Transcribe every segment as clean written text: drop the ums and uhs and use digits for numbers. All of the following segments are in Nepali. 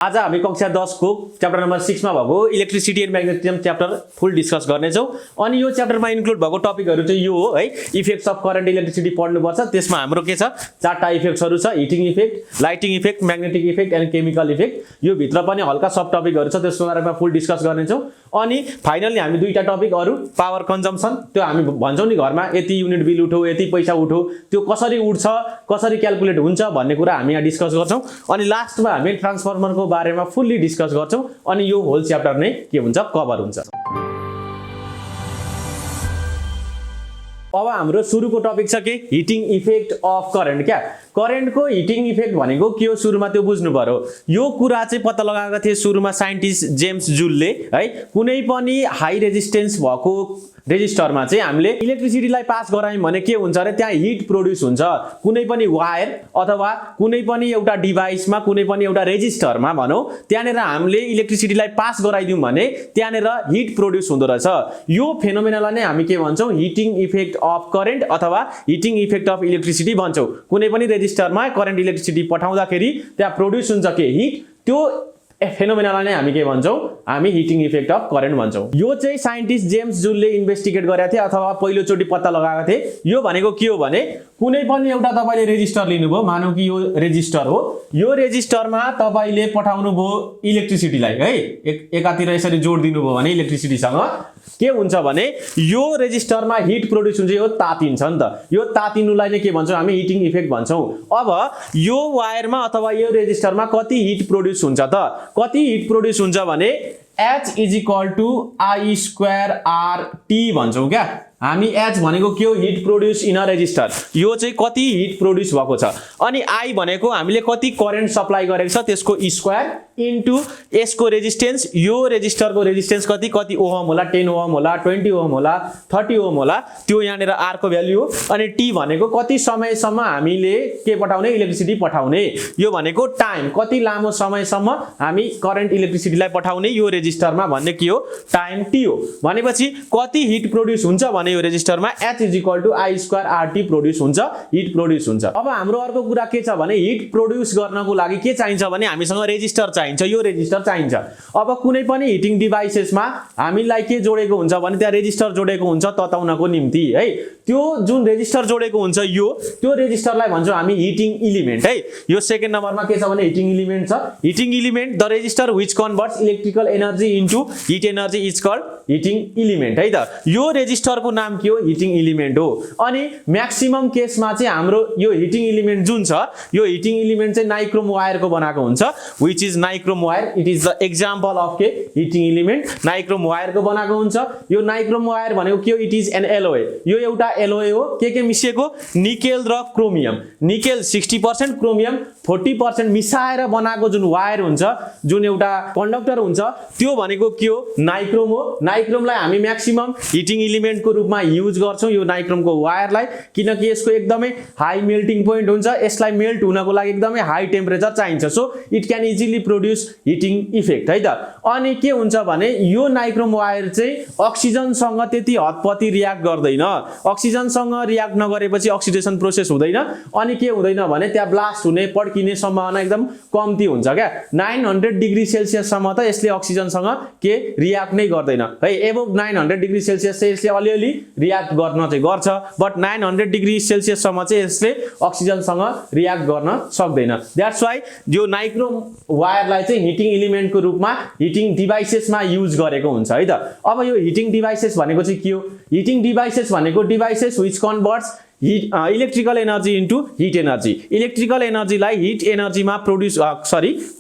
आज हामी कक्षा 10 को च्याप्टर नम्बर 6 मा भएको electricity and magnetism chapter full discuss गर्ने छौं। अनि यो च्याप्टरमा इन्क्लुड भएको टपिकहरु चाहिँ यो हो है, इफेक्ट्स अफ करेन्ट इलेक्ट्रिसिटी पढ्नु पर्छ। त्यसमा हाम्रो के छ, चारटा इफेक्ट्सहरु छ, heating effect, lighting effect, magnetic effect and chemical effect. यो भित्र पनि हल्का सब टपिकहरु छ, त्यसको बारेमा फुल डिस्कस गर्ने छौं। अनि फाइनली हामी दुईटा टपिक अरु पावर कन्जम्पसन, त्यो हामी भन्छौं नि घरमा यति युनिट बिल उठो, यति पैसा उठो, त्यो कसरी उठ्छ, कसरी क्याल्कुलेट हुन्छ भन्ने कुरा हामी यहाँ डिस्कस गर्छौं। अनि लास्टमा हामी ट्रान्सफर्मरको बारेमा फुल्ली डिस्कस गर्छौं। अनि यो होल च्याप्टर नै के हुन्छ, कभर हुन्छ। अब हाम्रो सुरुको टपिक छ के, हिटिङ इफेक्ट अफ करेन्ट। क्या करेन्ट को हिटिङ इफेक्ट भनेको के हो, सुरुमा त्यो बुझ्नु पर्यो। यो कुरा चाहिँ पत्ता लगाएका थिए सुरुमा साइन्टिस्ट जेम्स जुलले है। कुनै पनि हाई रेजिस्टेन्स भएको रेजिस्टरमा चाहिँ हामीले इलेक्ट्रिसिटीलाई पास गरायौं भने के हुन्छ रे, त्यहाँ हिट प्रोड्युस हुन्छ। कुनै पनि वायर अथवा कुनै पनि एउटा डिभाइसमा, कुनै पनि एउटा रेजिस्टरमा भनौं, त्यहाँनेर हामीले इलेक्ट्रिसिटीलाई पास गराइदियौं भने त्यहाँनेर हिट प्रोड्युस हुँदो रहेछ। यो फेनोमेनालाई नै हामी के भन्छौं, हिटिङ इफेक्ट अफ करेन्ट अथवा हिटिङ इफेक्ट अफ इलेक्ट्रिसिटी भन्छौं। कुनै पनि रेजिस्टरमा करेन्ट इलेक्ट्रिसिटी पठाउँदाखेरि त्यहाँ प्रोड्युस हुन्छ के, हिट। त्यो फेनोमेनालाई नै हामी के भन्छौं, हामी हिटिङ इफेक्ट अफ करेन्ट भन्छौं। यो चाहिँ साइन्टिस्ट जेम्स जुलले इन्भेस्टिगेट गरेका थिए अथवा पहिलो चोटी पत्ता लगाएका थिए। यो भनेको के हो भने, कुनै पनि एउटा तपाईले रेजिस्टर लिनुभयो, मानौ कि यो रेजिस्टर हो, यो रेजिस्टरमा तपाईले पठाउनु भयो इलेक्ट्रिसिटीलाई है, एकातिर यसरी जोड दिनुभयो भने इलेक्ट्रिसिटीसँग के हुन्छ भने यो रेजिस्टरमा हिट प्रोड्युस हुन्छ, यो तातिन्छ नि त। यो तातिनुलाई नै के भन्छौं, हामी हिटिङ इफेक्ट भन्छौं। अब यो वायरमा अथवा यो रेजिस्टरमा कति हिट प्रोड्युस हुन्छ त, कति हिट प्रोड्युस हुन्छ भने H = I²RT भन्छौं। क्या हामी H भनेको के हो, heat produce in a resistor, यो चाहिँ कति हिट प्रोड्युस भएको छ। अनि I भनेको हामीले कति करेन्ट सप्लाई गरेको छ, त्यसको स्क्वायर इन्टु यसको रेजिस्टेन्स। यो रेजिस्टरको रेजिस्टेन्स कति ओहम होला, 10 ओहम होला, 20 ओहम होला, 30 ओहम होला, त्यो यहाँनेर R को भ्यालु हो। अनि T भनेको कति समयसम्म हामीले के पठाउने, इलेक्ट्रिसिटी पठाउने, यो भनेको टाइम, कति लामो समयसम्म हामी करेन्ट इलेक्ट्रिसिटीलाई पठाउने यो रेजिस्टरमा भन्ने के हो, टाइम T हो। भनेपछि कति हिट प्रोड्युस हुन्छ भने यो रेजिस्टरमा H = I²RT प्रोड्युस हुन्छ, हिट प्रोड्युस हुन्छ। अब हाम्रो अर्को कुरा के छ भने, हिट प्रोड्युस गर्नको लागि के चाहिन्छ भने हामीसँग रेजिस्टर चाहिन्छ, यो रेजिस्टर चाहिन्छ। अब कुनै पनि हिटिङ डिभाइसेसमा हामीलाई के जोडेको हुन्छ भने त्यहाँ रेजिस्टर जोडेको हुन्छ तताउनको निम्ति है। त्यो जुन रेजिस्टर जोडेको हुन्छ यो, त्यो रेजिस्टरलाई भन्छौं हामी हिटिङ इलिमेन्ट है। यो सेकेन्ड नम्बरमा के छ भने हिटिङ इलिमेन्ट छ। Heating element, the resistor which converts electrical energy into heat energy is called heating element है त। यो रेजिस्टरको नाम के हो, हिटिङ इलिमेन्ट हो। अनि म्याक्सिमम केसमा चाहिँ हाम्रो यो हिटिङ इलिमेन्ट जुन छ, यो हिटिङ इलिमेन्ट चाहिँ नाइक्रोम वायरको बनाएको हुन्छ, which is nichrome wire. It is the example of के, हिटिङ इलिमेन्ट नाइक्रोम वायरको बनाएको हुन्छ। यो नाइक्रोम वायर भनेको के हो, इट इज एन एलोए। यो एउटा एलोए हो, के मिसिएको, निकेल र क्रोमियम। निकेल 60%, क्रोमियम 40% मिसाएर बनाएको जुन वायर हुन्छ, जुन एउटा कन्डक्टर हुन्छ, त्यो भनेको के हो, नाइक्रोम हो। नाइक्रोमलाई हामी म्याक्सिमम हिटिङ इलिमेन्टको रूपमा युज गर्छौं, यो नाइक्रोमको वायरलाई, किनकि यसको एकदमै हाई मेल्टिङ पोइन्ट हुन्छ। यसलाई मेल्ट हुनको लागि एकदमै हाई टेम्परेचर चाहिन्छ, so it can easily produce heating effect है त। अनि के हुन्छ भने यो नाइक्रोम वायर चाहिँ अक्सिजनसँग त्यति हतपति रियाक्ट गर्दैन। अक्सिजनसँग रियाक्ट नगरेपछि अक्सिडेसन प्रोसेस हुँदैन। अनि के हुँदैन भने त्यहाँ ब्लास्ट हुने, पड्किने सम्भावना एकदम कम्ती हुन्छ। क्या 900 डिग्री सेल्सियस सम्म त यसले अक्सिजनसँग के रियाक्ट नै गर्दैन है। एबोभ 900 डिग्री सेल्सियस चाहिँ यसले अलिअलि रियाक्ट गर्न चाहिँ गर्छ, बट 900 डिग्री सेल्सियस सम्म चाहिँ यसले अक्सिजनसँग रियाक्ट गर्न सक्दैन। दैट्स व्हाई यो नाइक्रोम वायरलाई चाहिँ हिटिङ इलिमेन्टको रूपमा हिटिङ डिभाइसेसमा युज गरेको हुन्छ है त। अब यो हिटिङ डिभाइसेस भनेको चाहिँ के हो, हिटिङ डिभाइसेस भनेको devices which converts electrical energy into heat energy. Electrical एनर्जीलाई हिट एनर्जीमा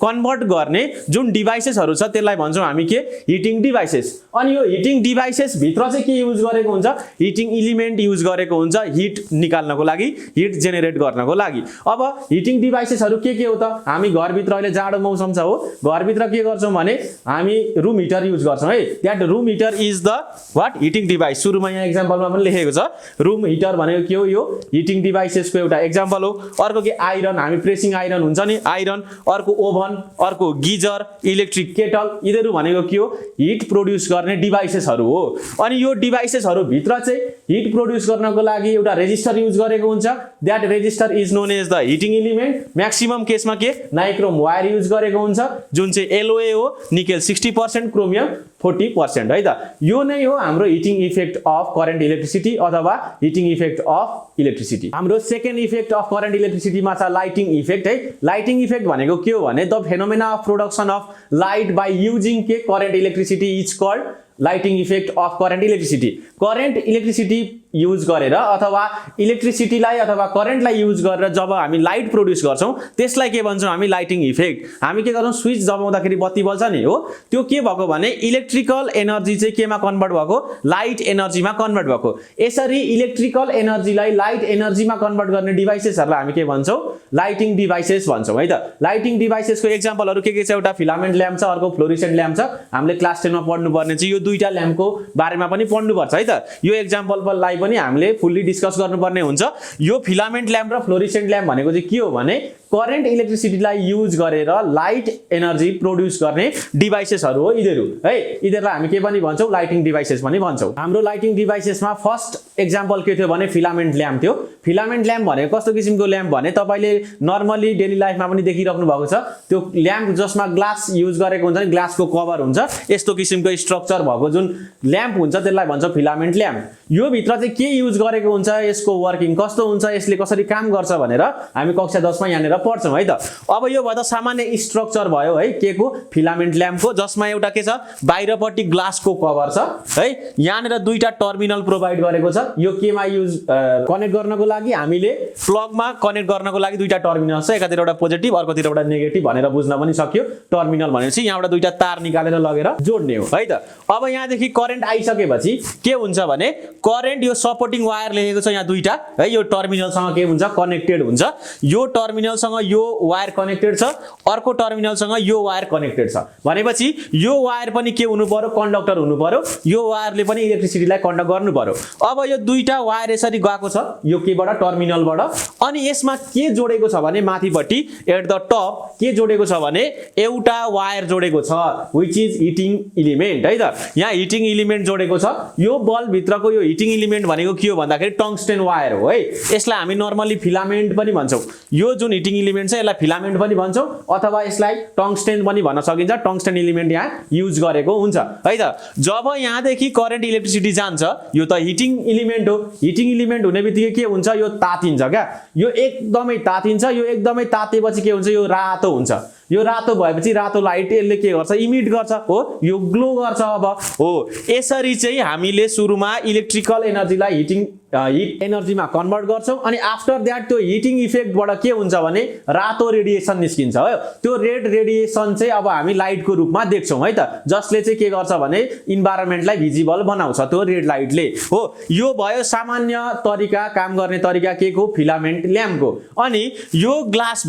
कन्भर्ट गर्ने जुन डिभाइसेसहरु छ त्यसलाई भन्छौं हामी के, हिटिङ डिभाइसेस। अनि यो हिटिङ डिभाइसेस भित्र चाहिँ के युज गरेको हुन्छ, हिटिङ इलिमेन्ट युज गरेको हुन्छ, हिट निकाल्नको लागि, हिट जेनेरेट गर्नको लागि। अब हिटिङ डिभाइसेसहरु के हो त, हामी घरभित्र अहिले जाडो मौसम छ हो, घरभित्र के गर्छौं भने हामी रुम हिटर युज गर्छौं है। That room heater is the what, heating device. सुरुमा यहाँ एक्जाम्पलमा पनि लेखेको छ, रुम हिटर भनेको के हो, यो हिटिङ डिभाइसेसको एउटा एक्जाम्पल हो। अर्को के आइरन, हामी प्रेसिङ आइरन हुन्छ नि आइरन, अर्को ओभन, अर्को गिजर, इलेक्ट्रिक केटल, यिनीहरू भनेको के हो हिट प्रोड्युस गर्ने डिभाइसेसहरू हो। अनि यो डिभाइसेसहरू भित्र चाहिँ हिट प्रोड्युस गर्नको लागि एउटा रेजिस्टर युज गरेको हुन्छ। That resistor is known as the heating element. Maximum केसमा के नाइक्रोम वायर युज गरेको हुन्छ जुन चाहिँ एलओए हो, निकेल 60%, क्रोमियम 40% है त। यो नै हो हाम्रो heating effect of current electricity अथवा हिटिङ इफेक्ट अफ इलेक्ट्रिसिटी। हाम्रो सेकेन्ड इफेक्ट अफ करेन्ट इलेक्ट्रिसिटीमा छ लाइटिङ इफेक्ट है। लाइटिङ इफेक्ट भनेको के हो भने the phenomena of production of light by using के current electricity is called lighting effect of current electricity. Current electricity use गरेर अथवा इलेक्ट्रिसिटीलाई अथवा करेन्टलाई युज गरेर जब हामी लाइट प्रोड्युस गर्छौं त्यसलाई के भन्छौं हामी लाइटिङ इफेक्ट। हामी के गर्छौं स्विच दबाउँदाखेरि बत्ती बल्छ नि हो, त्यो के भएको भने इलेक्ट्रिकल एनर्जी चाहिँ केमा कन्भर्ट भएको लाइट एनर्जीमा कन्भर्ट भएको। यसरी इलेक्ट्रिकल एनर्जीलाई लाइट एनर्जीमा कन्भर्ट गर्ने डिभाइसेसहरुलाई हामी के भन्छौं लाइटिङ डिभाइसेस भन्छौं है त। लाइटिङ डिभाइसेसको एक्जाम्पलहरु के छ, एउटा फिलामेन्ट ल्याम्प छ, अर्को फ्लोरिसेन्ट ल्याम्प छ। हामीले क्लास 10 मा पढ्नु पर्ने चाहिँ यो दुईटा ल्याम्पको बारेमा पनि पढ्नु पर्छ है त। यो एक्जाम्पललाई पनि हामीले फुल्ली डिस्कस गर्नुपर्ने हुन्छ। यो फिलामेन्ट ल्याम्प र फ्लोरिसेन्ट ल्याम्प भनेको चाहिँ के हो भने करेन्ट इलेक्ट्रिसिटीलाई युज गरेर लाइट एनर्जी प्रोड्युस गर्ने डिभाइसेसहरु हो यिनीहरु है। यिनीहरुलाई हामी के पनि भन्छौं लाइटिङ डिभाइसेस पनि भन्छौं। हाम्रो लाइटिङ डिभाइसेसमा फर्स्ट एक्जाम्पल के थियो भने फिलामेन्ट ल्याम्प थियो। फिलामेन्ट ल्याम्प भनेको कस्तो किसिमको ल्याम्प भने तपाईले नर्मली डेली लाइफमा पनि देखिराख्नु भएको छ, त्यो ल्याम्प जसमा ग्लास युज गरेको हुन्छ नि, ग्लासको कभर हुन्छ, यस्तो किसिमको स्ट्रक्चर भएको जुन ल्याम्प हुन्छ त्यसलाई भन्छ फिलामेन्ट ल्याम्प। यो भित्र चाहिँ के युज गरेको हुन्छ, यसको वर्किङ कस्तो हुन्छ, यसले कसरी काम गर्छ भनेर हामी कक्षा 10 मा यहाँनेर पढ्छौं है त। अब यो भयो सामान्य स्ट्रक्चर भयो है के को फिलामेन्ट ल्याम्पको, जसमा एउटा के छ बाहिरपट्टि ग्लासको कभर छ है। यहाँनेर दुईटा टर्मिनल प्रोभाइड गरेको छ। यो केमा युज कनेक्ट गर्नको लागि हामीले प्लगमा कनेक्ट गर्नको लागि दुईटा टर्मिनल छ, एकातिर एउटा पोजिटिभ अर्कोतिर एउटा नेगेटिभ भनेर बुझ्न पनि सक्यो। टर्मिनल भनेपछि यहाँबाट दुईटा तार निकालेर लगेर जोड्ने हो है त। अब यहाँदेखि करेन्ट आइसकेपछि के हुन्छ भने करेन्ट यो सपोर्टिङ वायर लेखेको छ यहाँ दुईटा है, यो टर्मिनलसँग के हुन्छ कनेक्टेड हुन्छ। यो टर्मिनलसँग यो वायर कनेक्टेड छ, अर्को टर्मिनलसँग यो वायर कनेक्टेड छ भनेपछि यो वायर पनि के हुनु पर्यो कन्डक्टर हुनु पर्यो। यो वायरले पनि इलेक्ट्रिसिटीलाई कन्डक्ट गर्नु पर्यो। अब यो दुईटा वायर यसरी गएको छ यो केबाट टर्मिनलबाट, अनि यसमा के जोडेको छ भने माथिपट्टि एट द टप के जोडेको छ भने एउटा वायर जोडेको छ व्हिच इज हिटिङ एलिमेन्ट है त। यहाँ हिटिङ एलिमेन्ट जोडेको छ। यो बल्ब भित्रको यो हिटिङ एलिमेन्ट भनेको के हो भन्दाखेरि टंगस्टेन वायर हो है। यसलाई हामी नर्मली फिलामेन्ट पनि भन्छौं। यो जुन हिटिङ एलिमेन्ट छ यसलाई फिलामेन्ट पनि भन्छौं अथवा यसलाई टंगस्टेन पनि भन्न सकिन्छ। टंगस्टेन एलिमेन्ट यहाँ युज गरेको हुन्छ है त। जब यहाँदेखि करेन्ट इलेक्ट्रिसिटी जान्छ यो त हिटिङ एलिमेन्ट हो। हिटिङ एलिमेन्ट हुनेबित्तिकै के हुन्छ यो तातिन्छ क्या, यो एकदमै तातिन्छ। यो एकदमै तातेपछि के हुन्छ यो रातो हुन्छ। यो रातो भएपछि रातो लाइट यसले के गर्छ इमिट गर्छ हो, यो ग्लो गर्छ। अब हो यसरी चाहिँ हामीले सुरुमा इलेक्ट्रिकल एनर्जीलाई हिट एनर्जीमा कन्भर्ट गर्छौं, अनि आफ्टर दैट त्यो हिटिङ इफेक्टबाट के हुन्छ भने रातो रेडिएसन निस्किन्छ हो। त्यो रेड रेडिएसन चाहिँ अब हामी लाइटको रूपमा देख्छौं है त, जसले चाहिँ के गर्छ भने इन्भाइरोमेन्टलाई भिजिबल बनाउँछ त्यो रेड लाइटले हो। यो भयो सामान्य तरिका काम गर्ने तरिका के को फिलामेन्ट ल्याम्पको। अनि यो ग्लास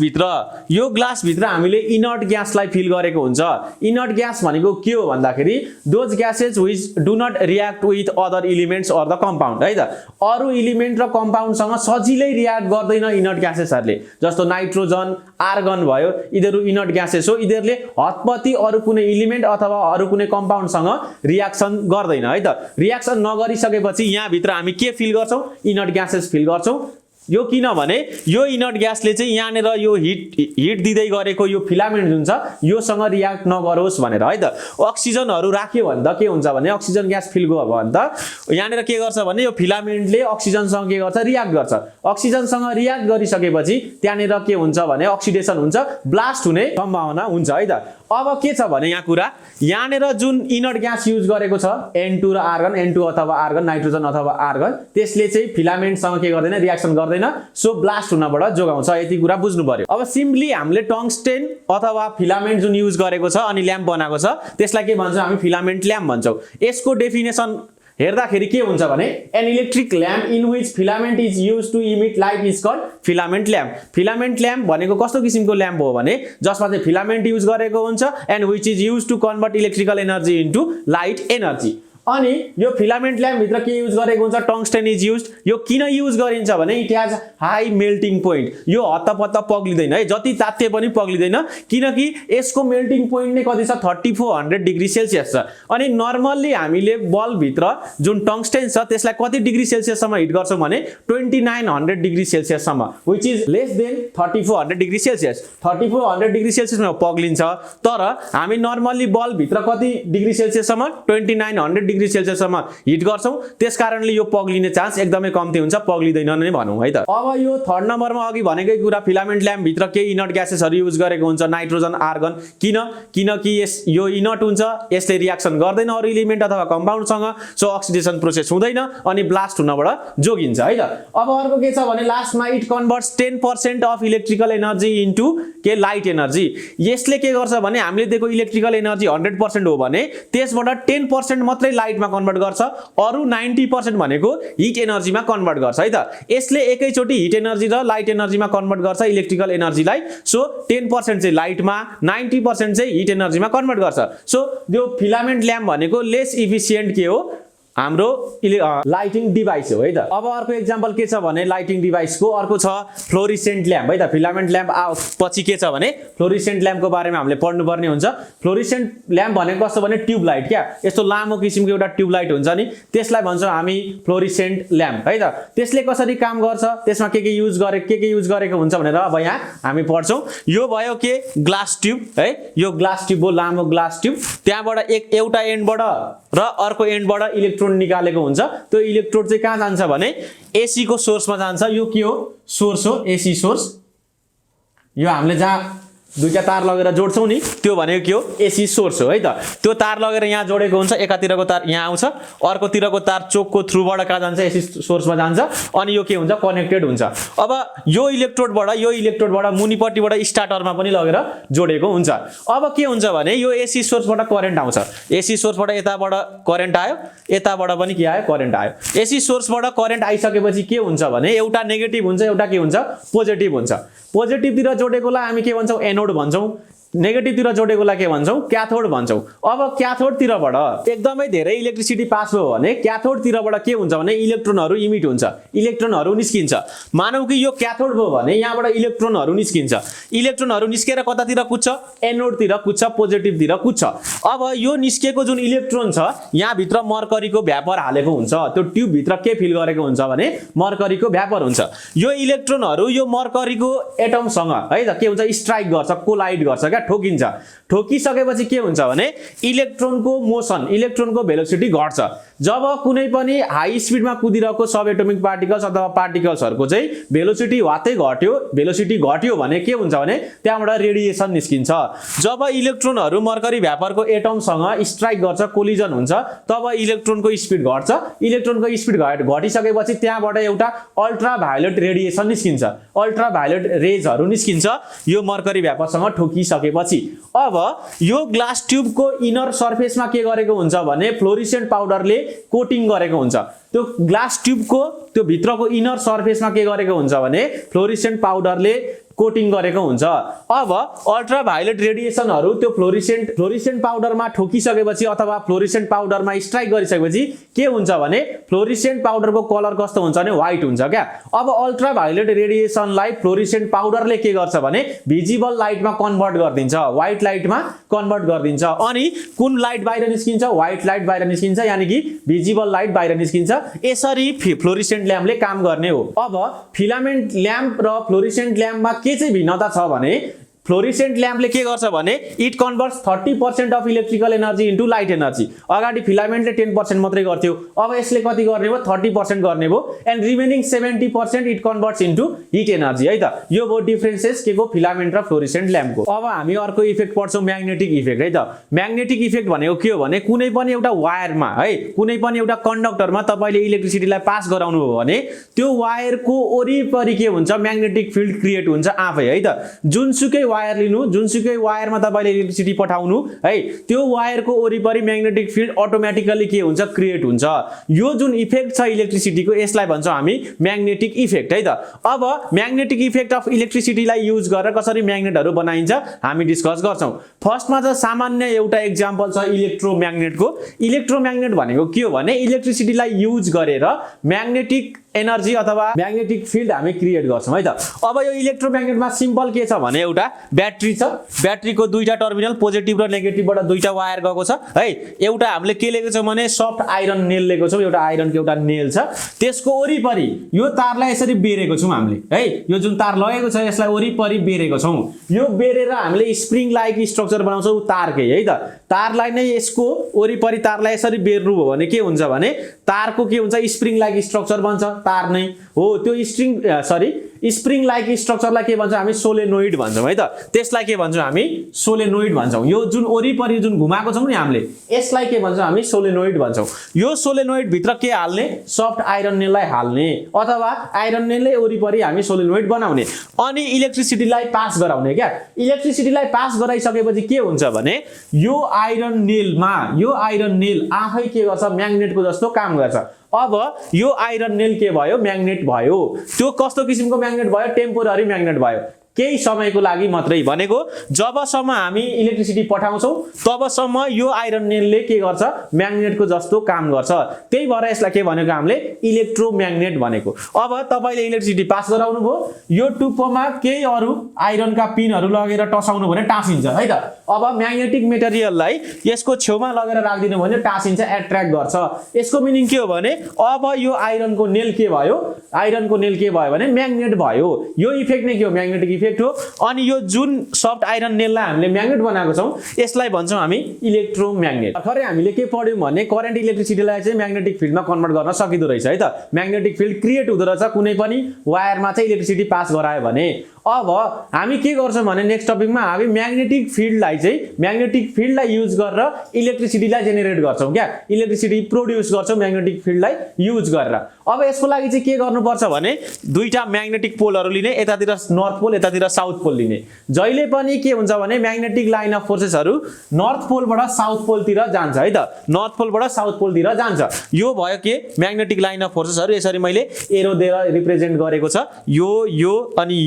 भित्र हामीले इनर्ट ग्यासलाई फिल गरेको हुन्छ। इनर्ट ग्यास भनेको के हो भन्दाखेरि those gases which do not react with other elements or the compound है त। अरु एलिमेन्ट र कम्पाउन्डसँग सजिलै रियाक्ट गर्दैन इनर्ट ग्यासेसहरुले। जस्तो नाइट्रोजन आर्गन भयो यिनीहरु इनर्ट ग्यासेस हो। यिनीहरुले हतपति अरु कुनै एलिमेन्ट अथवा अरु कुनै कम्पाउन्डसँग रियाक्सन गर्दैन है त। रियाक्सन नगरिसकेपछि यहाँ भित्र हामी के फिल गर्छौं इनर्ट ग्यासेस फिल गर्छौं। यो किनभने यो इनर्ट ग्यासले चाहिँ यहाँनेर यो हिट दिँदै गरेको यो फिलामेन्ट जुन छ योसँग रियाक्ट नगरोस् भनेर है त। अक्सिजनहरु राख्यो भने त के हुन्छ भने अक्सिजन ग्यास फिल गयो भने त यहाँनेर के गर्छ भने यो फिलामेन्टले अक्सिजनसँग के गर्छ रियाक्ट गर्छ। अक्सिजनसँग रियाक्ट गरिसकेपछि त्यहाँनेर के हुन्छ भने अक्सिडेसन हुन्छ, ब्लास्ट हुने सम्भावना हुन्छ है त। अब के छ भने यहाँ कुरा यहाँनेर जुन इनर्ट ग्यास युज गरेको छ N2 र आर्गन, N2 अथवा आर्गन, नाइट्रोजन अथवा आर्गन, त्यसले चाहिँ फिलामेन्टसँग के गर्दैन रियाक्सन गर्दैन, सो ब्लास्ट हुनबाट जोगाउँछ। यति कुरा बुझ्नु पर्यो। अब सिम्पली हामीले टंगस्टेन अथवा फिलामेन्ट जुन युज गरेको छ अनि ल्याम्प बनाएको छ त्यसलाई के भन्छौं हामी फिलामेन्ट ल्याम्प भन्छौं। यसको डेफिनेसन हेर्दाखेरि के हुन्छ भने an electric lamp in which filament is used to emit light is called filament lamp. Filament lamp भनेको कस्तो किसिमको ल्याम्प हो भने जसमा चाहिँ फिलामेन्ट युज गरेको हुन्छ and which is used to convert electrical energy into light energy. अनि यो फिलामेन्ट ल्याम्प भित्र के युज गरेको हुन्छ टंगस्टेन इज युज्ड यो किन युज गरिन्छ भने it has high melting point यो हत्तपत्त पग्लिदैन है जति तात्ते पनि पग्लिदैन किनकि यसको मेल्टिङ पोइन्ट नै कति छ 3400 डिग्री सेल्सियस छ अनि नर्मल्ली हामीले बल्ब भित्र जुन टंगस्टेन छ त्यसलाई कति डिग्री सेल्सियस सम्म हिट गर्छौं भने 2900 डिग्री सेल्सियस सम्म which is less than 3400 degree Celsius 3400 degree सेल्सियसमा पग्लिन्छ तर हामी नर्मल्ली बल्ब भित्र कति डिग्री सेल्सियस सम्म 2900 डिग्री सेल्सियस सम्म हिट गर्छौं त्यसकारणले यो पग्लिने चान्स एकदमै कम्ती हुन्छ पग्लिदैन नै भनौं है त अब यो थर्ड नम्बरमा अघि भनेकै कुरा फिलामेन्ट ल्याम्प भित्र के इनर्ट ग्यासेसहरु युज गरेको हुन्छ नाइट्रोजन आर्गन किनकि यो इनर्ट हुन्छ यसले रियाक्सन गर्दैन अरु एलिमेन्ट अथवा कम्पाउन्डसँग सो अक्सिडेसन प्रोसेस हुँदैन अनि ब्लास्ट हुनबाट जोगिन्छ है त अब अर्को के छ भने लास्टमा it converts 10% of electrical energy into के लाइट एनर्जी यसले के गर्छ भने हामीले दिएको इलेक्ट्रिकल एनर्जी 100% हो भने त्यसबाट 10% मात्रै लाइटमा कन्भर्ट गर्छ अरु 90% भनेको हिट एनर्जीमा कन्भर्ट गर्छ है त यसले एकैचोटी हिट एनर्जी र लाइट एनर्जीमा कन्भर्ट गर्छ इलेक्ट्रिकल एनर्जीलाई सो 10% चाहिँ लाइटमा 90% चाहिँ हिट एनर्जीमा कन्भर्ट गर्छ सो यो फिलामेन्ट ल्याम्प भनेको लेस इफिसिएन्ट के हो हाम्रो लाइटिङ डिभाइस हो है त अब अर्को एक्जाम्पल के छ भने लाइटिङ डिभाइसको अर्को छ फ्लोरिसेन्ट ल्याम्प है त फिलामेन्ट ल्याम्प पछि के छ भने फ्लोरिसेन्ट ल्याम्पको बारेमा हामीले पढ्नु पर्ने हुन्छ फ्लोरिसेन्ट ल्याम्प भनेको कस्तो भने ट्युब लाइट क्या यस्तो लामो किसिमको एउटा ट्युब लाइट हुन्छ नि त्यसलाई भन्छौं हामी फ्लोरिसेन्ट ल्याम्प है त त्यसले कसरी काम गर्छ त्यसमा के युज गरेको हुन्छ भनेर अब यहाँ हामी पढ्छौं यो भयो के ग्लास ट्युब है यो ग्लास ट्युब हो लामो ग्लास ट्युब त्यहाँबाट एउटा एन्डबाट र अर्को एन्डबाट इलेक्ट्रोन निकालेको हुन्छ त्यो इलेक्ट्रोड चाहिँ कहाँ जान्छ भने एसी को सोर्समा जान्छ यो के हो सोर्स हो एसी सोर्स यो हामीले जहाँ दुईटा तार लगेर जोड्छौं नि त्यो भनेको के हो एसी सोर्स हो है त त्यो तार लगेर यहाँ जोडेको हुन्छ एकातिरको तार यहाँ आउँछ अर्कोतिरको तार चोकको थ्रुबाट कहाँ जान्छ एसी सोर्समा जान्छ अनि यो के हुन्छ कनेक्टेड हुन्छ अब यो इलेक्ट्रोडबाट मुनिपट्टिबाट स्टार्टरमा पनि लगेर जोडेको हुन्छ अब के हुन्छ भने यो एसी सोर्सबाट करेन्ट आउँछ एसी सोर्सबाट यताबाट करेन्ट आयो यताबाट पनि के आयो करेन्ट आयो एसी सोर्सबाट करेन्ट आइसकेपछि के हुन्छ भने एउटा नेगेटिभ हुन्छ एउटा के हुन्छ पोजिटिभ हुन्छ पोजिटिभ तिर जोडेकोलाई हामी के भन्छौं एनोड भन्छौं नेगेटिभ तिर जोडेकोलाई के भन्छौं क्याथोड भन्छौं अब क्याथोड तिरबाट एकदमै धेरै इलेक्ट्रिसिटी पास भयो भने क्याथोड तिरबाट के हुन्छ भने इलेक्ट्रोनहरु इमिट हुन्छ इलेक्ट्रोनहरु निस्किन्छ मानौ कि यो क्याथोड भयो भने यहाँबाट इलेक्ट्रोनहरु निस्किन्छ इलेक्ट्रोनहरु निस्केर कतातिर कुद्छ एनोड तिर कुद्छ पोजिटिभ तिर कुद्छ अब यो निस्केको जुन इलेक्ट्रोन छ यहाँ भित्र मर्करीको भ्यापर हालेको हुन्छ त्यो ट्युब भित्र के फिल गरेको हुन्छ भने मर्करीको भ्यापर हुन्छ यो इलेक्ट्रोनहरु यो मर्करीको एटमसँग है त के हुन्छ स्ट्राइक गर्छ कोलाइड गर्छ क्या ठोकिन्छ ठोकिसकेपछि के हुन्छ भने इलेक्ट्रोनको मोसन इलेक्ट्रोनको भेलोसिटी घट्छ जब कुनै पनि हाई स्पिडमा कुदिरहेको सब एटोमिक पार्टिकल्स अथवा पार्टिकल्सहरुको चाहिँ भेलोसिटी घट्यो भने के हुन्छ भने त्यहाँबाट रेडिएसन निस्किन्छ जब इलेक्ट्रोनहरु मर्करी भ्यापरको एटमसँग स्ट्राइक गर्छ कोलिजन हुन्छ तब इलेक्ट्रोनको स्पिड घट्छ इलेक्ट्रोनको स्पिड घटिसकेपछि त्यहाँबाट एउटा अल्ट्राभायोलेट रेडिएसन निस्किन्छ अल्ट्राभायोलेट रेजहरु निस्किन्छ यो मर्करी भ्यापरसँग ठोकिसकेपछि अब यो ग्लास ट्युबको इनर सर्फेसमा के गरेको हुन्छ भने फ्लोरिसेन्ट पाउडरले कोटिङ गरेको हुन्छ त्यो ग्लास ट्युबको त्यो भित्रको इनर सर्फेसमा के गरेको हुन्छ भने फ्लोरिसेन्ट पाउडरले कोटिङ गरेको हुन्छ अब अल्ट्राभायोलेट रेडिएसनहरु त्यो फ्लोरिसेन्ट पाउडरमा ठोकिसकेपछि अथवा फ्लोरिसेन्ट पाउडरमा स्ट्राइक गरिसकेपछि के हुन्छ भने फ्लोरिसेन्ट पाउडरको कलर कस्तो हुन्छ भने व्हाइट हुन्छ क्या अब अल्ट्राभायोलेट रेडिएसनलाई फ्लोरिसेन्ट पाउडरले के गर्छ भने भिजिबल लाइटमा कन्भर्ट गर्दिन्छ व्हाइट लाइटमा कन्भर्ट गर्दिन्छ अनि कुन लाइट बाहिर निस्किन्छ व्हाइट लाइट बाहिर निस्किन्छ यानी कि भिजिबल लाइट बाहिर निस्किन्छ यसरी फ्लोरिसेन्ट ल्याम्पले काम गर्ने हो अब फिलामेन्ट ल्याम्प र फ्लोरिसेन्ट ल्याम्पमा के चाहिँ भिन्नता छ भने फ्लोरिसेन्ट ल्याम्पले के गर्छ भने it converts 30% of electrical energy into light energy अगाडि फिलामेन्टले 10% मात्रै गर्थ्यो अब यसले कति गर्ने हो 30% गर्ने हो and remaining 70% it converts into heat energy है त यो भयो डिफरेन्सेस के को फिलामेन्ट र फ्लोरिसेन्ट ल्याम्पको अब हामी अर्को इफेक्ट पढ्छौं म्याग्नेटिक इफेक्ट है त म्याग्नेटिक इफेक्ट भनेको के हो भने कुनै पनि एउटा वायरमा है कुनै पनि एउटा कन्डक्टरमा तपाईले इलेक्ट्रिसिटीलाई पास गराउनु हो भने त्यो वायरको वरिपरि के हुन्छ म्याग्नेटिक फिल्ड क्रिएट हुन्छ आफै है त जुनसुकै वायर लिनु, जुनसुकै वायरमा तपाईले इलेक्ट्रिसिटी पठाउनु है, त्यो वायरको वरिपरि म्याग्नेटिक फिल्ड अटोमेटिकली के हुन्छ क्रिएट हुन्छ। यो जुन इफेक्ट छ इलेक्ट्रिसिटीको यसलाई भन्छौँ हामी म्याग्नेटिक इफेक्ट है त। अब म्याग्नेटिक इफेक्ट अफ इलेक्ट्रिसिटीलाई युज गरेर कसरी म्याग्नेटहरु बनाइन्छ हामी डिस्कस गर्छौं। फर्स्टमा चाहिँ सामान्य एउटा एक्जाम्पल छ इलेक्ट्रोम्याग्नेटको। इलेक्ट्रोम्याग्नेट भनेको के हो भने इलेक्ट्रिसिटीलाई युज गरेर म्याग्नेटिक एनर्जी अथवा म्याग्नेटिक फिल्ड हामी क्रिएट गर्छौं है त। अब यो इलेक्ट्रोम्याग्नेटमा सिम्पल के छ भने एउटा ब्याट्री छ, ब्याट्रीको दुईटा टर्मिनल पोजिटिभ र नेगेटिभबाट दुईटा वायर गएको छ है। एउटा हामीले के लिएको छौं भने सफ्ट आइरन नेल लिएको छौं, एउटा आइरनको एउटा नेल छ, त्यसको वरिपरि यो तारलाई यसरी बेरेको छौं हामीले है। यो जुन तार लगेको छ यसलाई वरिपरि बेरेको छौं। यो बेरेर हामीले स्प्रिङ लाइक स्ट्रक्चर बनाउँछौं तारकै है त। तारलाई नै यसको वरिपरि तारलाई यसरी बेर्नु हो भने के हुन्छ भने तारको के हुन्छ स्प्रिङ लाइक स्ट्रक्चर बन्छ, तार नै हो त्यो स्प्रिङ लाइक स्ट्रक्चरलाई के भन्छौं हामी सोलेनोइड भन्छौं है त। त्यसलाई के भन्छौं हामी सोलेनोइड भन्छौं। यो जुन वरिपरि जुन घुमाएको छौं नि हामीले यसलाई के भन्छौं हामी सोलेनोइड भन्छौं। यो सोलेनोइड भित्र के हाल्ने सफ्ट आइरन नेललाई हाल्ने अथवा आइरन नेलले वरिपरि हामी सोलेनोइड बनाउने अनि इलेक्ट्रिसिटीलाई पास गराउने क्या। इलेक्ट्रिसिटीलाई पास गराइसकेपछि के हुन्छ भने यो आइरन नेल आफै के गर्छ म्याग्नेटको जस्तो काम गर्छ। अब यो आइरन नेल के भयो म्याग्नेट भयो। त्यो कस्तो किसिमको म्याग्नेट भयो टेम्पोररी म्याग्नेट भयो, केही समयको लागि मात्रै भनेको जबसम्म हामी इलेक्ट्रिसिटी पठाउँछौं तबसम्म यो आइरन नेलले के गर्छ म्याग्नेटको जस्तो काम गर्छ। त्यही भएर यसलाई के भनेको हामीले इलेक्ट्रोम्याग्नेट भनेको। अब तपाईले इलेक्ट्रिसिटी पास गराउनु भयो, यो टुप्पोमा केही अरु आइरनका पिनहरु लगेर टसाउनु भने टाँसिन्छ है त। अब म्याग्नेटिक मेटेरियललाई यसको छेउमा लगेर राख्दिनु भने टाँसिन्छ, एट्र्याक्ट गर्छ। यसको मिनिङ के हो भने अब यो आइरनको नेल के भयो भने म्याग्नेट भयो। यो इफेक्ट नै के हो म्याग्नेटिक इफेक्ट हो। अनि यो जुन सफ्ट आइरन नेललाई हामीले म्याग्नेट बनाएको छौं यसलाई भन्छौं हामी इलेक्ट्रोम्याग्नेट। भर्खरै हामीले के पढ्यौं भने करेन्ट इलेक्ट्रिसिटीलाई चाहिँ म्याग्नेटिक फिल्डमा कन्भर्ट गर्न सकिदो रहेछ है त। म्याग्नेटिक फिल्ड क्रिएट हुँदो रहेछ कुनै पनि वायरमा चाहिँ इलेक्ट्रिसिटी पास गरायो भने। अब हामी के गर्छौं भने नेक्स्ट टपिकमा हामी म्याग्नेटिक फिल्डलाई युज गरेर इलेक्ट्रिसिटीलाई जेनेरेट गर्छौं क्या। इलेक्ट्रिसिटी प्रोड्युस गर्छौं म्याग्नेटिक फिल्डलाई युज गरेर। अब यसको लागि चाहिँ के गर्नुपर्छ भने दुईटा म्याग्नेटिक पोलहरु लिने, यतातिर नर्थ पोल यतातिर साउथ पोल लिने। जहिले पनि के हुन्छ भने म्याग्नेटिक लाइन अफ फोर्सेसहरु नर्थ पोलबाट साउथ पोलतिर जान्छ है त। नर्थ पोलबाट साउथ पोलतिर जान्छ। यो भयो के म्याग्नेटिक लाइन अफ फोर्सेसहरु। यसरी मैले एरो दिएर रिप्रेजेन्ट गरेको छ। यो अनि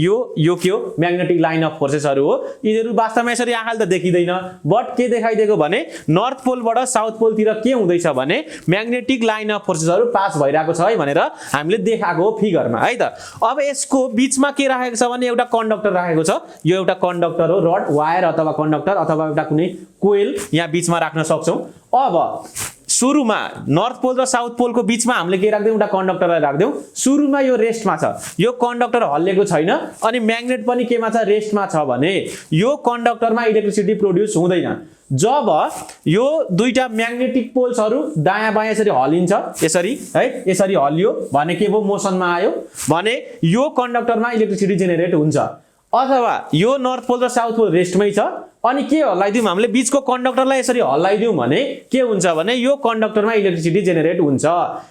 यो के हो म्याग्नेटिक लाइन अफ फोर्सेसहरु हो। यिनीहरु वास्तवमा यसरी आँखाले त देखिदैन, बट के देखाइदिएको भने नर्थ पोलबाट साउथ पोलतिर के हुँदैछ भने म्याग्नेटिक लाइन अफ फोर्सेसहरु पास भइरहेको छ है भनेर हामीले देखाएको हो फिगरमा है त। अब यसको बीचमा के राखेको छ भने एउटा कन्डक्टर राखेको छ। यो एउटा कन्डक्टर हो, रड वायर अथवा कन्डक्टर अथवा एउटा कुनै कोइल यहाँ बीचमा राख्न सक्छौं। अब सुरुमा नर्थ पोल र साउथ पोलको बीचमा हामीले के राख्दियौ एउटा कन्डक्टरलाई राख्दियौ। सुरुमा यो रेस्टमा छ, यो कन्डक्टर हल्लेको छैन अनि म्याग्नेट पनि केमा छ रेस्टमा छ भने यो कन्डक्टरमा इलेक्ट्रिसिटी प्रोड्युस हुँदैन। जब यो दुईटा म्याग्नेटिक पोल्सहरु दायाँ बायाँ यसरी हलिन्छ, यसरी है यसरी हलियो भने के भयो मोसनमा आयो भने यो कन्डक्टरमा इलेक्ट्रिसिटी जेनेरेट हुन्छ। अथवा यो नर्थ पोल र साउथ पोल रेस्टमै छ अनि के हल्लाइदिउँ हामीले बीचको कन्डक्टरलाई यसरी हल्लाइदिउँ भने के हुन्छ भने यो कन्डक्टरमा इलेक्ट्रिसिटी जेनेरेट हुन्छ।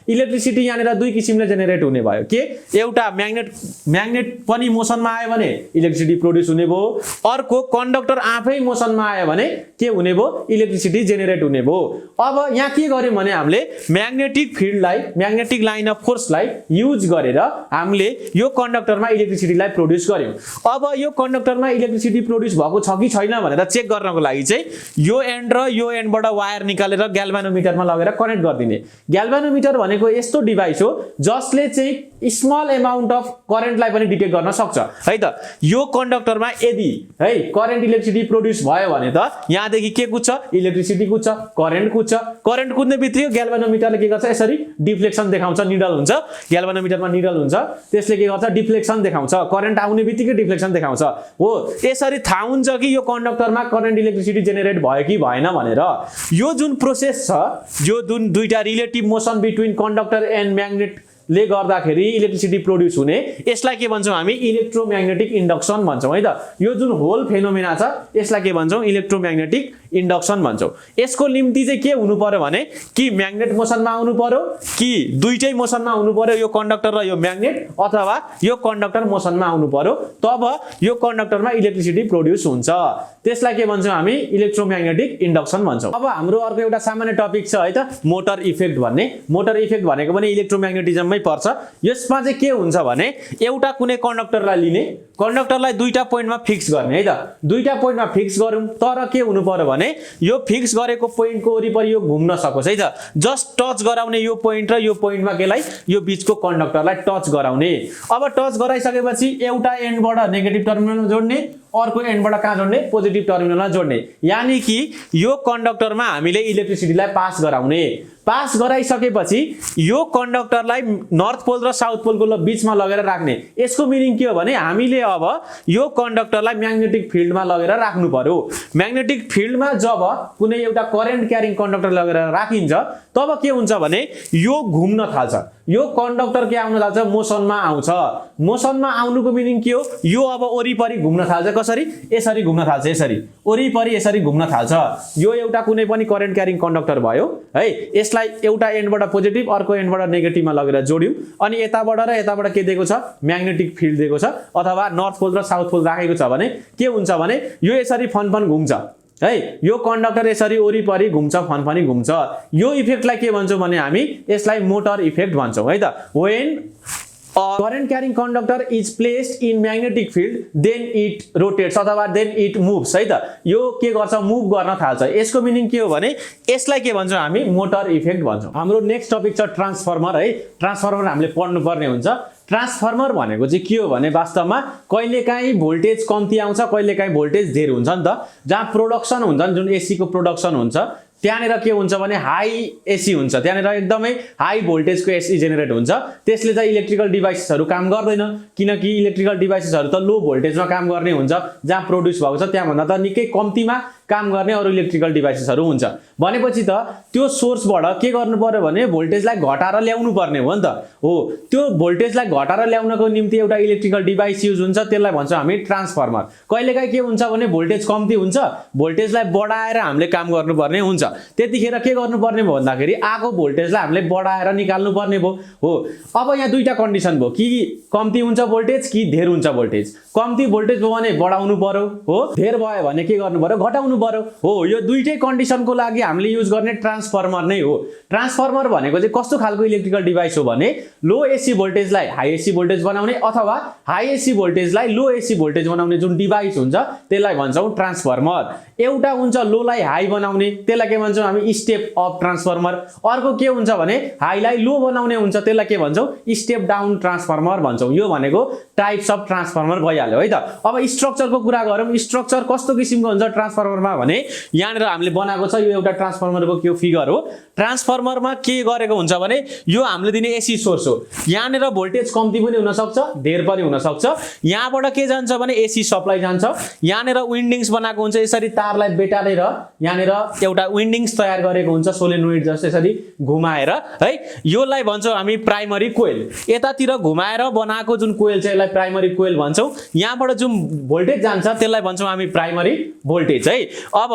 इलेक्ट्रिसिटी यहाँनिर दुई किसिमले जेनेरेट हुने भयो के एउटा म्याग्नेट पनि मोसनमा आयो भने इलेक्ट्रिसिटी प्रोड्युस हुने भयो, अर्को कन्डक्टर आफै मोसनमा आयो भने के हुने भयो इलेक्ट्रिसिटी जेनेरेट हुने भयो। अब यहाँ के गर्यौं भने हामीले म्याग्नेटिक फिल्डलाई म्याग्नेटिक लाइन अफ फोर्सलाई युज गरेर हामीले यो कन्डक्टरमा इलेक्ट्रिसिटीलाई प्रोड्युस गर्यौं। अब यो कन्डक्टरमा इलेक्ट्रिसिटी प्रोड्युस भएको छ कि छैन भनेर चेक गर्नको लागि चाहिँ यो एन्ड र यो एन्डबाट वायर निकालेर ग्याल्भानोमिटरमा लगेर कनेक्ट गर्दिने। ग्याल्भानोमिटर भनेको यस्तो डिभाइस हो जसले चाहिँ स्मल अमाउन्ट अफ करेन्टलाई पनि डिटेक्ट गर्न सक्छ है त। यो कन्डक्टरमा यदि है करेन्ट इलेक्ट्रिसिटी प्रोड्युस भयो भने त यहाँदेखि के कुद्छ इलेक्ट्रिसिटी कुद्छ, करेन्ट कुद्छ। करेन्ट कुद्ने बित्तिकै ग्याल्भानोमिटरले के गर्छ यसरी डिफ्लेक्सन देखाउँछ, निडल हुन्छ ग्याल्भानोमिटरमा निडल हुन्छ, त्यसले के गर्छ डिफ्लेक्सन देखाउँछ, करेन्ट आउने बित्तिकै डिफ्लेक्सन देखाउँछ हो। यसरी थाहा हुन्छ कि यो कन्डक्टरमा करेन्ट इलेक्ट्रिसिटी जेनेरेट भयो कि भएन भनेर। यो जुन प्रोसेस छ, यो जुन दुईटा relative motion between conductor and magnet ले गर्दाखेरि इलेक्ट्रिसिटी प्रोड्युस हुने यसलाई के भन्छौँ हामी इलेक्ट्रोम्याग्नेटिक इन्डक्सन भन्छौँ है त। यो जुन होल फेनोमेना छ यसलाई के भन्छौँ इलेक्ट्रोम्याग्नेटिक इन्डक्सन भन्छौँ। यसको निम्ति चाहिँ के हुनु पर्यो भने कि म्याग्नेट मोसनमा आउनु पर्यो कि दुईटै मोसनमा आउनु पर्यो, यो कन्डक्टर र यो म्याग्नेट, अथवा यो कन्डक्टर मोसनमा आउनु पर्यो, तब यो कन्डक्टरमा इलेक्ट्रिसिटी प्रोड्युस हुन्छ। त्यसलाई के भन्छौँ हामी इलेक्ट्रोम्याग्नेटिक इन्डक्सन भन्छौँ। अब हाम्रो अर्को एउटा सामान्य टपिक छ है त मोटर इफेक्ट भन्ने। मोटर इफेक्ट भनेको पनि इलेक्ट्रोम्याग्नेटिजममै पर्छ। यसमा चाहिँ के हुन्छ भने एउटा कुनै कन्डक्टरलाई लिने, कन्डक्टरलाई दुईटा पोइन्टमा फिक्स गर्ने है त। दुईटा पोइन्टमा फिक्स गरौँ, तर के हुनु पर्यो भने यो फिक्स गरेको पोइन्टको वरिपरि यो घुम्न सकोस् है त। जस्ट टच गराउने यो पोइन्ट र यो पोइन्टमा केलाई यो बीचको कन्डक्टरलाई टच गराउने। अब टच गराइसकेपछि एउटा एन्डबाट नेगेटिभ टर्मिनलमा जोड्ने, अर्को एन्डबाट कहाँ जोड्ने पोजिटिभ टर्मिनलमा जोड्ने, यानी कि यो कन्डक्टरमा हामीले इलेक्ट्रिसिटीलाई पास गराउने। पास गराइसकेपछि यो कन्डक्टरलाई नर्थ पोल र साउथ पोलको बीचमा लगेर राख्ने। यसको मिनिङ के हो भने हामीले अब यो कन्डक्टरलाई म्याग्नेटिक फिल्डमा लगेर राख्नु पर्यो। म्याग्नेटिक फिल्डमा जब कुनै एउटा करेन्ट क्यारिङ कन्डक्टर लगेर राखिन्छ तब के हुन्छ भने यो घुम्न थाल्छ, यो कन्डक्टर के आउन थाल्छ मोसनमा आउँछ। मोसनमा आउनुको मिनिङ के हो, यो अब वरिपरि घुम्न थाल्छ। कसरी? यसरी घुम्न थाल्छ, यसरी वरिपरि यसरी घुम्न थाल्छ। यो एउटा कुनै पनि करेन्ट क्यारिङ कन्डक्टर भयो है। यसलाई एउटा एन्डबाट पोजिटिभ अर्को एन्डबाट नेगेटिभमा लगेर जोड्यौँ, अनि यताबाट र यताबाट के दिएको छ म्याग्नेटिक फिल्ड दिएको छ, अथवा नर्थ पोल र साउथ पोल राखेको छ भने के हुन्छ भने यो यसरी फनफन घुम्छ है। यो कन्डक्टर यसरी वरिपरि घुम्छ, फनफनी घुम्छ। यो इफेक्टलाई के भन्छौँ भने हामी यसलाई मोटर इफेक्ट भन्छौँ है त। When current carrying conductor is placed in magnetic field then it rotates अथवा then it moves है त। यो के गर्छ मुभ गर्न थाल्छ। यसको मिनिङ के हो भने यसलाई के भन्छौँ हामी मोटर इफेक्ट भन्छौँ। हाम्रो नेक्स्ट टपिक छ ट्रान्सफर्मर है। ट्रान्सफर्मर हामीले पढ्नु पर्ने हुन्छ। ट्रान्सफर्मर भनेको चाहिँ के हो भने वास्तवमा कहिलेकाहीँ भोल्टेज कम्ती आउँछ, कहिलेकाहीँ भोल्टेज धेर हुन्छ नि त। जहाँ प्रोडक्सन हुन्छ जुन एसी को प्रोडक्सन हुन्छ त्यहाँनिर के हुन्छ भने हाई एसी हुन्छ, त्यहाँनिर एकदमै हाई भोल्टेजको एसी जेनेरेट हुन्छ। त्यसले चाहिँ इलेक्ट्रिकल डिभाइसेसहरू काम गर्दैन, किनकि इलेक्ट्रिकल डिभाइसेसहरू त लो भोल्टेजमा काम गर्ने हुन्छ। जहाँ प्रोड्युस भएको छ त्यहाँभन्दा त निकै कम्तीमा काम गर्ने अरू इलेक्ट्रिकल डिभाइसेसहरू हुन्छ। भनेपछि त त्यो सोर्सबाट के गर्नु पर्यो भने भोल्टेजलाई घटाएर ल्याउनु पर्ने हो नि त। हो, त्यो भोल्टेजलाई घटाएर ल्याउनको निम्ति एउटा इलेक्ट्रिकल डिभाइस युज हुन्छ, त्यसलाई भन्छौँ हामी ट्रान्सफर्मर। कहिलेकाहीँ के हुन्छ भने भोल्टेज कम्ती हुन्छ, भोल्टेजलाई बढाएर हामीले काम गर्नुपर्ने हुन्छ। त्यतिखेर के गर्नुपर्ने भयो भन्दाखेरि आएको भोल्टेजलाई हामीले बढाएर निकाल्नु पर्ने भयो। हो, अब यहाँ दुईटा कन्डिसन भयो कि कम्ती हुन्छ भोल्टेज कि धेर हुन्छ भोल्टेज। कम्ती भोल्टेज भयो भने बढाउनु पर्यो, हो, धेर भयो भने के गर्नु पर्यो घटाउनु पर्यो। हो, यो दुईटै कन्डिसनको लागि हामीले युज गर्ने ट्रान्सफर्मर नै हो। ट्रान्सफर्मर भनेको चाहिँ कस्तो खालको इलेक्ट्रिकल डिभाइस हो भने लो एसी भोल्टेजलाई हाई एसी भोल्टेज बनाउने अथवा हाई एसी भोल्टेजलाई लो एसी भोल्टेज बनाउने जुन डिभाइस हुन्छ त्यसलाई भन्छौँ ट्रान्सफर्मर। एउटा हुन्छ लोलाई हाई बनाउने, त्यसलाई के भन्छौँ हामी स्टेप अप ट्रान्सफर्मर। अर्को के हुन्छ भने हाईलाई लो बनाउने हुन्छ, त्यसलाई के भन्छौँ स्टेप डाउन ट्रान्सफर्मर भन्छौँ। यो भनेको टाइप्स अफ ट्रान्सफर्मर भइहाल्यो है त। अब स्ट्रक्चरको कुरा गरौँ, स्ट्रक्चर कस्तो किसिमको हुन्छ ट्रान्सफर्मरमा भने यहाँनिर हामीले बनाएको छ, यो एउटा ट्रान्सफर्मरको के फिगर हो। ट्रान्सफर्मरमा के गरेको हुन्छ भने यो हामीले दिने एसी सोर्स हो। यहाँनिर भोल्टेज कम्ती पनि हुन सक्छ, धेर पनि हुन सक्छ। यहाँबाट के जान्छ भने एसी सप्लाई जान्छ। यहाँनिर विन्डिङ्स बनाएको हुन्छ, यसरी तारलाई बेटारेर यहाँनिर एउटा विन्डिङ्स तयार गरेको हुन्छ सोलेनोइड जस्तो यसरी घुमाएर है। योलाई भन्छौँ हामी प्राइमरी कोइल। यतातिर घुमाएर बनाएको जुन कोइल छ यसलाई प्राइमरी कोइल भन्छौँ। यहाँबाट जुन भोल्टेज जान्छ त्यसलाई भन्छौँ हामी प्राइमरी भोल्टेज है। अब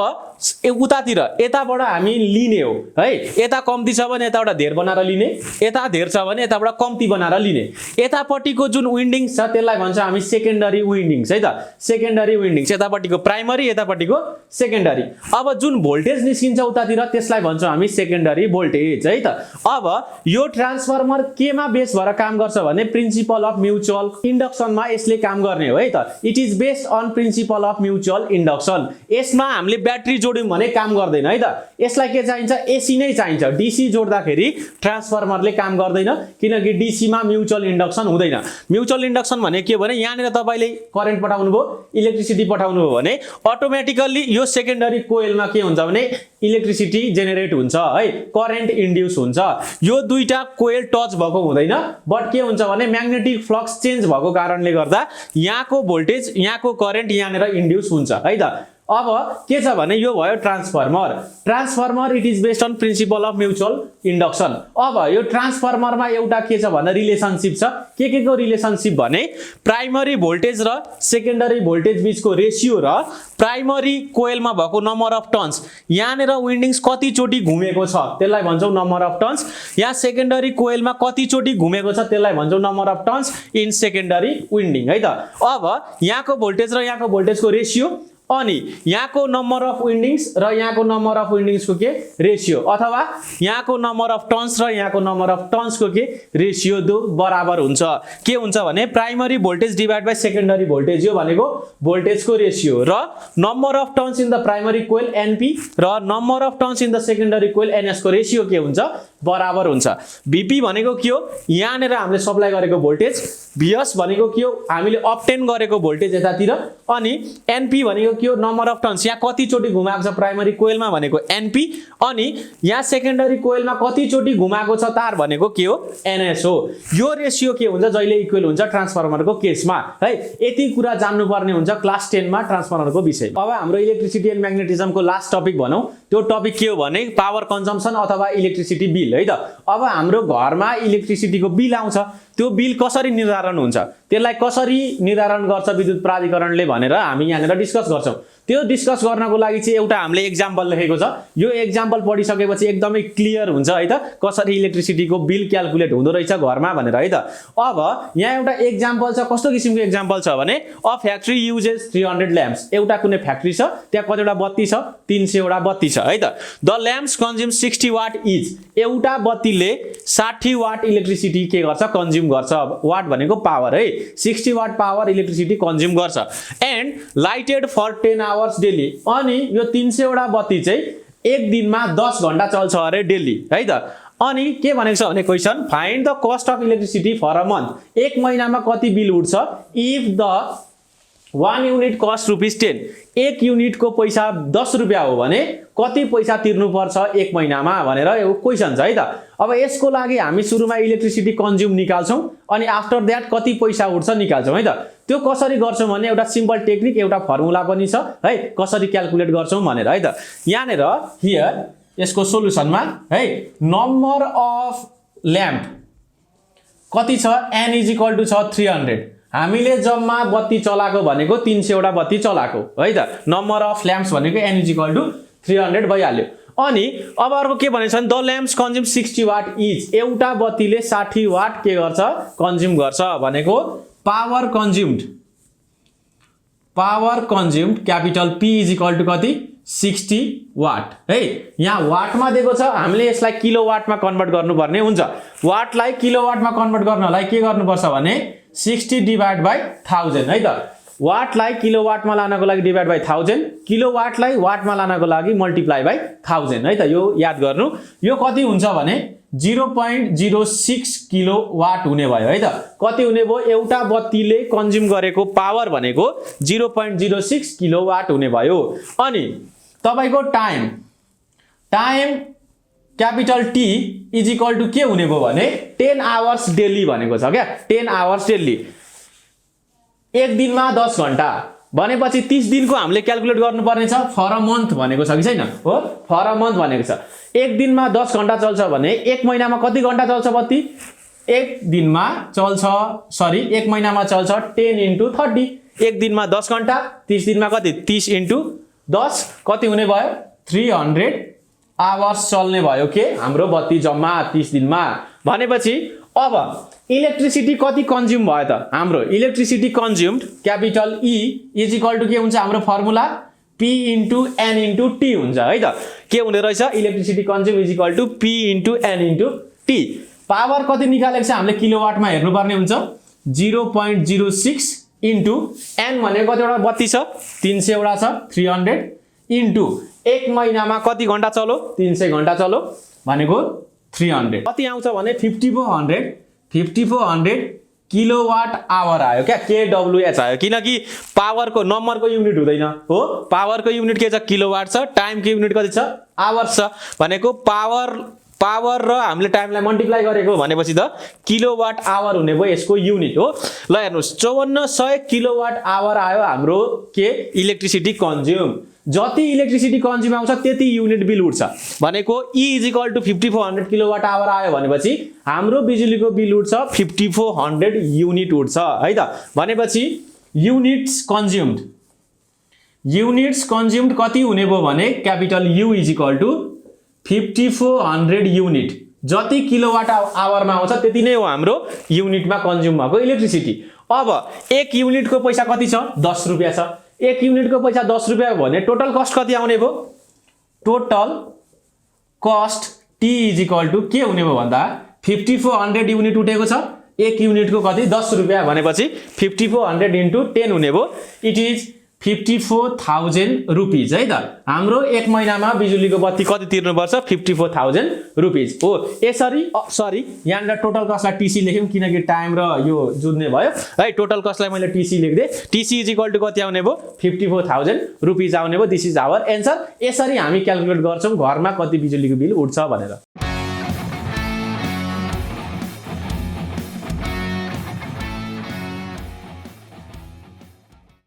उतातिर यताबाट हामी लिने हो है, यता कम्ती छ भने यताबाट धेर बनाएर लिने, यता धेर छ भने यताबाट कम्ती बनाएर लिने। यतापट्टिको जुन विन्डिङ्स छ त्यसलाई भन्छ हामी सेकेन्डरी विन्डिङ्स है त। सेकेन्डरी विन्डिङ्स, यतापट्टिको प्राइमरी यतापट्टिको सेकेन्डरी। अब जुन भोल्टेज निस्किन्छ उतातिर त्यसलाई भन्छौँ हामी सेकेन्डरी भोल्टेज है त। अब यो ट्रान्सफर्मर केमा बेस भएर काम गर्छ भने प्रिन्सिपल अफ म्युचुअल इन्डक्सनमा यसले काम गर्ने हो है त। It is based on principle of mutual induction. यसमा हामीले ब्याट्री जोड्यौँ भने काम गर्दैन है त। यसलाई के चाहिन्छ एसी नै चाहिन्छ। डीसी जोड्दाखेरि ट्रान्सफर्मरले काम गर्दैन, किनकि डीसीमा म्युचुअल इन्डक्सन हुँदैन। म्युचुअल इन्डक्सन भने के भने यहाँनिर तपाईँले करेन्ट पठाउनु भयो, इलेक्ट्रिसिटी पठाउनु भयो भने अटोमेटिकल्ली यो सेकेन्डरी कोइलमा के हुन्छ भने इलेक्ट्रिसिटी जेनेरेट हुन्छ है, करेन्ट इन्ड्युस हुन्छ। यो दुईटा कोइल टच भएको हुँदैन, बट के हुन्छ भने म्याग्नेटिक फ्लक्स चेन्ज भएको कारणले गर्दा यहाँको भोल्टेज यहाँको करेन्ट यहाँनिर इन्ड्युस हुन्छ है त। अब के छ भने यो भयो transformer it is based on principle of mutual induction. अब यो ट्रान्सफर्मरमा एउटा के छ भने रिलेसनशिप छ। के को रिलेसनशिप भने प्राइमरी भोल्टेज र सेकेन्डरी भोल्टेज बीचको रेशियो र प्राइमरी कोइलमा भएको नम्बर अफ टर्न्स, यहाँनेर विन्डिङ्स कति चोटी घुमेको छ त्यसलाई भन्छौँ नम्बर अफ टर्न्स, यहाँ सेकेन्डरी कोइलमा कति चोटी घुमेको छ त्यसलाई भन्छौँ number of turns in secondary winding है त। अब यहाँको भोल्टेज र यहाँको भोल्टेजको रेशियो अनि यहाँको नम्बर अफ विन्डिङ्स र यहाँको नम्बर अफ विन्डिङ्सको के रेशियो, अथवा यहाँको नम्बर अफ टर्न्स र यहाँको नम्बर अफ टर्न्सको के रेशियो दो बराबर हुन्छ। के हुन्छ भने primary voltage divide by secondary voltage, यो भनेको भोल्टेजको रेशियो, र number of turns in the primary coil NP र number of turns in the secondary coil NS को रेशियो के हुन्छ बराबर हुन्छ। बीपी भनेको के हो, यहाँनेर हामीले सप्लाई गरेको भोल्टेज, भीएस भनेको के हो हामीले अब्टेन गरेको भोल्टेज यतातिर, अनि एनपी भनेको के हो नम्बर अफ टर्न्स, यहाँ कति चोटी घुमाएको छ प्राइमरी कोइलमा भनेको एनपी, अनि यहाँ सेकेन्डरी कोइलमा कति चोटी घुमाएको छ तार भनेको के हो एनएस हो। यो रेशियो के हुन्छ जहिले इक्वल हुन्छ ट्रान्सफर्मरको केसमा है। यति कुरा जान्नुपर्ने हुन्छ क्लास 10 मा ट्रान्सफर्मरको विषय। अब हाम्रो इलेक्ट्रिसिटी एन्ड म्याग्नेटिजमको लास्ट टपिक भनौँ, त्यो टपिक के हो भने पावर कन्जम्पसन अथवा इलेक्ट्रिसिटी बिल है त। अब हाम्रो घरमा इलेक्ट्रिसिटीको बिल आउँछ, त्यो बिल कसरी निर्धारण हुन्छ, त्यसलाई कसरी निर्धारण गर्छ विद्युत प्राधिकरणले भनेर हामी यहाँनिर डिस्कस गर्छौं। त्यो डिस्कस गर्नको लागि चाहिँ एउटा हामीले एक्जाम्पल लेखेको छ। यो एक्जाम्पल पढिसकेपछि एकदमै क्लियर हुन्छ है त कसरी इलेक्ट्रिसिटीको बिल क्याल्कुलेट हुँदो रहेछ घरमा भनेर है त। अब यहाँ एउटा एक्जाम्पल छ, कस्तो किसिमको एक्जाम्पल छ भने अ फ्याक्ट्री युजेस 300 ल्याम्प्स। एउटा कुनै फ्याक्ट्री छ, त्यहाँ कतिवटा बत्ती छ 300 वटा बत्ती छ है त। The lamps consume 60 watt each. एउटा बत्तीले 60 वाट इलेक्ट्रिसिटी के गर्छ कन्ज्युम गर्छ। वाट भनेको पावर है, 60 वाट पावर इलेक्ट्रिसिटी कन्ज्युम गर्छ। And lighted for 10 hours daily. अनि यो 300 वटा बत्ती चाहिँ एक दिनमा 10 घण्टा चल्छ अरे डेली है त। अनि के भनेको छ भने question find the cost of electricity for a month. एक महिनामा कति बिल उठ्छ इफ द 1 युनिट कस्ट ₹10। एक युनिटको पैसा 10 रुपियाँ हो भने कति पैसा तिर्नुपर्छ एक महिनामा भनेर यो क्वेशन छ है त। अब यसको लागि हामी सुरुमा इलेक्ट्रिसिटी कन्ज्युम निकाल्छौं अनि आफ्टर दैट कति पैसा उठ्छ निकाल्छौं है त। त्यो कसरी गर्छौं भने एउटा सिम्पल टेक्निक, एउटा फर्मुला पनि छ है कसरी क्याल्कुलेट गर्छौं भनेर है त। यहाँनेर हियर यसको सोलुसनमा है नम्बर अफ ल्याम्प कति छ n = छ 300। हामीले जम्मा बत्ती चलाएको भनेको 300 वटा बत्ती चलाएको है त। नम्बर अफ ल्याम्प्स भनेको n = 300 भइहाल्यो। अनि अब अर्को के भनेछ भने the lamps consume 60 watt each. एउटा बत्तीले 60 वाट के गर्छ कन्ज्युम गर्छ भनेको पावर कन्ज्युम्ड क्यापिटल P = कति 60 वाट है। यहाँ वाटमा दिएको छ, हामीले यसलाई किलोवाटमा कन्भर्ट गर्नुपर्ने हुन्छ। वाटलाई किलोवाटमा कन्भर्ट गर्नलाई के गर्नुपर्छ भने 60 डिभाइड बाइ 1000 है त। वाटलाई किलोवाटमा लानको लागि डिभाइड बाइ 1000, किलोवाटलाई वाटमा लानको लागि मल्टिप्लाई बाइ 1000 है त। यो याद गर्नु। यो कति हुन्छ भने 0.06 किलोवाट हुने भयो है त। कति हुने भयो एउटा बत्तीले कन्ज्युम गरेको पावर भनेको 0.06 किलोवाट हुने भयो। अनि तपाईको टाइम क्यापिटल T = के हुने भयो भने 10 आवर्स डेली भनेको छ क्या। 10 आवर्स डेली एक दिनमा 10 घण्टा भनेपछि 30 दिनको हामीले क्याल्कुलेट गर्नुपर्ने छ। फर अ मन्थ भनेको छ कि छैन हो, फर अ मन्थ भनेको छ। एक दिनमा 10 घण्टा चल्छ भने एक महिनामा कति घण्टा चल्छ बत्ती? एक महिनामा चल्छ 10 × 30। एक दिनमा 10 घण्टा, 30 दिनमा कति 30 × 10 कति हुने भयो 300 आवर्स चल्ने भयो के हाम्रो बत्ती जम्मा 30 दिनमा। भनेपछि अब इलेक्ट्रिसिटी कति कन्ज्युम भयो त हाम्रो? इलेक्ट्रिसिटी कन्ज्युम्ड क्यापिटल E = के हुन्छ हाम्रो फर्मुला P × N × T हुन्छ है त। के हुने रहेछ electricity consume = P × N × T। Power कति निकालेको छ हामीले किलोवाटमा हेर्नुपर्ने हुन्छ। 0.06 * N भनेको कतिवटा बत्ती छ 300 वटा छ 300 * एक महिनामा कति घण्टा चल्यो 300 घण्टा चल्यो भनेको 300 कति आउँछ भने 5400 किलोवाट आवर आयो क्या। KWH आयो किनकि पावरको नम्बरको युनिट हुँदैन हो। पावरको युनिट के छ किलोवाट छ, टाइमको युनिट कति छ आवर्स छ भनेको पावर र हामीले टाइमलाई मल्टिप्लाई गरेको भनेपछि त किलोवाट आवर हुने भयो यसको युनिट हो। ल हेर्नुस् 5400 किलोवाट आवर आयो हाम्रो के इलेक्ट्रिसिटी कन्ज्युम। जति इलेक्ट्रिसिटी कन्ज्युम आउँछ त्यति युनिट बिल उठ्छ भनेको E = 5400 किलोवाट आवर आयो भनेपछि हाम्रो बिजुलीको बिल उठ्छ 5400 युनिट उठ्छ है त। भनेपछि युनिट्स कन्ज्युम्ड कति हुने भयो भने क्यापिटल U = 5400 युनिट। जति किलोवाट आवरमा आउँछ त्यति नै हो हाम्रो युनिटमा कन्ज्युम भएको इलेक्ट्रिसिटी। अब 1 युनिटको पैसा कति छ 10 रुपैयाँ छ। 1 युनिटको पैसा 10 रुपैयाँ भने टोटल कस्ट कति आउने भयो? टोटल कस्ट T = के हुने भयो भन्दा 5400 युनिट उठेको छ। 1 युनिटको कति 10 रुपैयाँ भनेपछि 5400 × 10 हुने भयो। इट इज 54,000 रुपीज है त। हाम्रो 1 महिनामा बिजुलीको बत्ती कति तिर्नुपर्छ 54,000 रुपीज हो। यसरी सरी यहाँनिर टोटल कस्टलाई टीसी लेख्यौं किनकि टाइम र यो जुझ्ने भयो है। टोटल कस्टलाई मैले टीसी लेख्दै। टीसी = कति आउने भयो 54,000 रुपीज आउने भयो। This is our answer. यसरी हामी क्याल्कुलेट गर्छौं घरमा कति बिजुलीको बिल उठ्छ भनेर।